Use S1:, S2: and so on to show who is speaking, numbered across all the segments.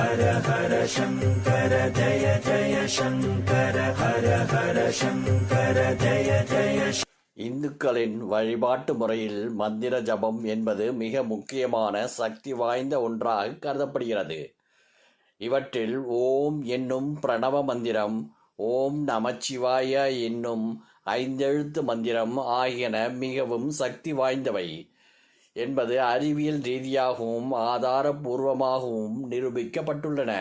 S1: ஹர ஹர சங்கர ஜய ஜய சங்கர ஹர ஹர சங்கர ஜய ஜய.
S2: இந்துக்களின் வழிபாட்டு முறையில் மந்திர ஜபம் என்பது மிக முக்கியமான சக்தி வாய்ந்த ஒன்றாக கருதப்படுகிறது. இவற்றில் ஓம் என்னும் பிரணவ மந்திரம், ஓம் நமச்சிவாய என்னும் ஐந்தெழுத்து மந்திரம் ஆகியன மிகவும் சக்தி வாய்ந்தவை என்பது அறிவியல் ரீதியாகவும் ஆதாரபூர்வமாகவும் நிரூபிக்கப்பட்டுள்ளன.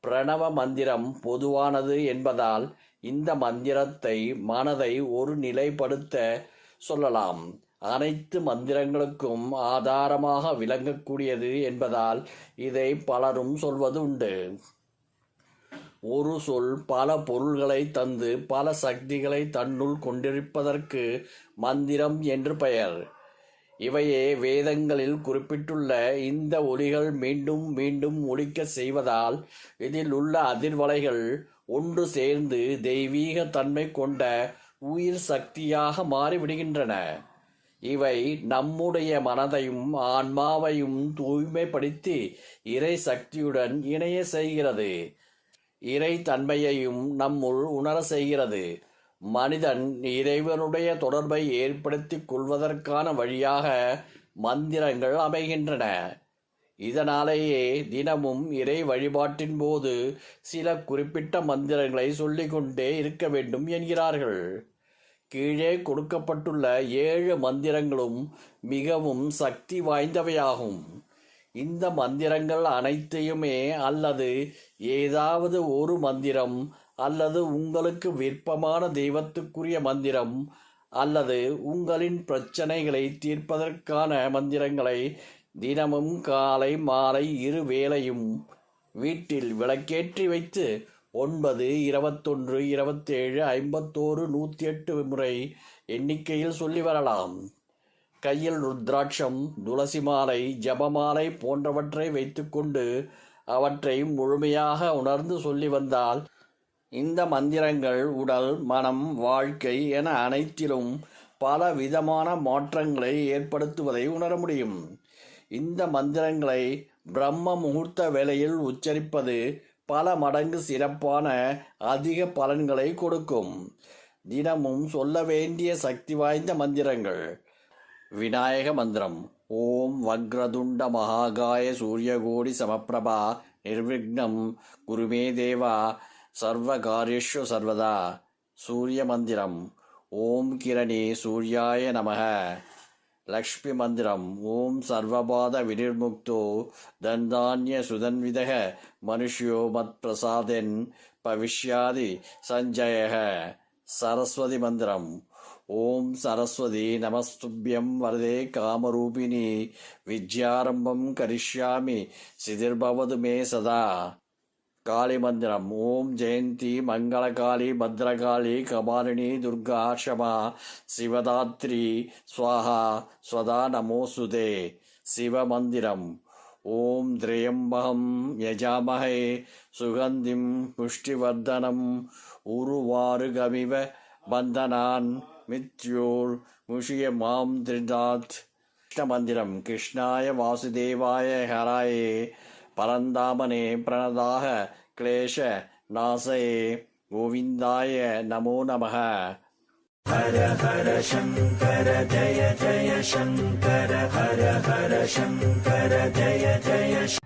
S2: பிரணவ மந்திரம் பொதுவானது என்பதால் இந்த மந்திரத்தை மனதை ஒரு நிலைப்படுத்த சொல்லலாம். அனைத்து மந்திரங்களுக்கும் ஆதாரமாக விளங்கக்கூடியது என்பதால் இதை பலரும் சொல்வது உண்டு. ஒரு சொல் பல பொருள்களை தந்து பல சக்திகளை தன்னுள் கொண்டிருப்பதற்கு மந்திரம் என்று பெயர். இவையே வேதங்களில் குறிப்பிட்டுள்ள இந்த ஒலிகள் மீண்டும் மீண்டும் ஒலிக்க செய்வதால் இதில் உள்ள அதிர்வலைகள் ஒன்று சேர்ந்து தெய்வீக தன்மை கொண்ட உயிர் சக்தியாக மாறிவிடுகின்றன. இவை நம்முடைய மனதையும் ஆன்மாவையும் தூய்மைப்படுத்தி இறை சக்தியுடன் இணைய செய்கிறது. இறை தன்மையையும் நம்முள் உணர செய்கிறது. மனிதன் இறைவனுடைய தொடர்பை ஏற்படுத்திக் கொள்வதற்கான வழியாக மந்திரங்கள் அமைகின்றன. இதனாலேயே தினமும் இறை வழிபாட்டின் போது சில குறிப்பிட்ட மந்திரங்களை சொல்லிக்கொண்டே இருக்க வேண்டும் என்கிறார்கள். கீழே கொடுக்கப்பட்டுள்ள 7 மந்திரங்களும் மிகவும் சக்தி வாய்ந்தவையாகும். இந்த மந்திரங்கள் அனைத்தையுமே அல்லது ஏதாவது ஒரு மந்திரம் அல்லது உங்களுக்கு விருப்பமான தெய்வத்துக்குரிய மந்திரம் அல்லது உங்களின் பிரச்சனைகளை தீர்ப்பதற்கான மந்திரங்களை தினமும் காலை மாலை 2 வேளையும் வீட்டில் விளக்கேற்றி வைத்து 9, 21, 27, 51, 108 முறை எண்ணிக்கையில் சொல்லி வரலாம். கையில் ருத்ராட்சம், துளசி மாலை, ஜபமாலை போன்றவற்றை வைத்துக்கொண்டு அவற்றை முழுமையாக உணர்ந்து சொல்லி வந்தால் இந்த மந்திரங்கள் உடல், மனம், வாழ்க்கை என அனைத்திலும் பல விதமான மாற்றங்களை ஏற்படுத்துவதை உணர முடியும். இந்த மந்திரங்களை பிரம்ம முகூர்த்த வேளையில் உச்சரிப்பது பல மடங்கு சிறப்பான அதிக பலன்களை கொடுக்கும். தினமும் சொல்ல வேண்டிய சக்தி வாய்ந்த மந்திரங்கள். விநாயக மந்திரம். ஓம் வக்ரதுண்ட மகாகாய சூரியகோடி சமப்பிரபா நிர்விக்னம் குருமே தேவா சர்வ காரியேஷு சர்வதா. சூரிய மந்திரம். ஓம் கிரணி சூர்யாய நமக. லக்ஷ்மி மந்திரம். ஓம் சர்வபாத வினிர்முக்தோ தந்தான்ய சுதன்விதக மனுஷ்யோ மத் பிரசாதென் பவிஷ்யாதி சஞ்சயக. சரஸ்வதி மந்திரம். ஓம் சரஸ்வதி நமஸ்துப்யம் வரதே காமரூபிணி வித்யாரம்பம் கரிஷ்யாமி சிதிர்பவது மே சதா. காளி மந்திரம். ஓம் ஜெயந்தி மங்களகாளி பத்ரகாளி கபாலினி துர்கா க்ஷமா சிவதாத்ரி ஸ்வாஹா ஸ்வதா நமோசுதே. சிவ மந்திரம். ஓம் திரியம்பகம் யஜாமஹே சுகந்திம் புஷ்டிவர்தனம் உருவாருகமிவ பந்தனான் மித்யோர் முஷிய மாம் திரிதாத். கிருஷ்ண மந்திரம். கிருஷ்ணாய வாசுதேவாய ஹராயே பரந்தாமனே பிரணதாக கிளேஷ நாசயே கோவிந்தாய நமோ நமः.
S1: ஹர ஹர சங்கர ஜய ஜய சங்கர ஹர ஹர சங்கர ஜய ஜய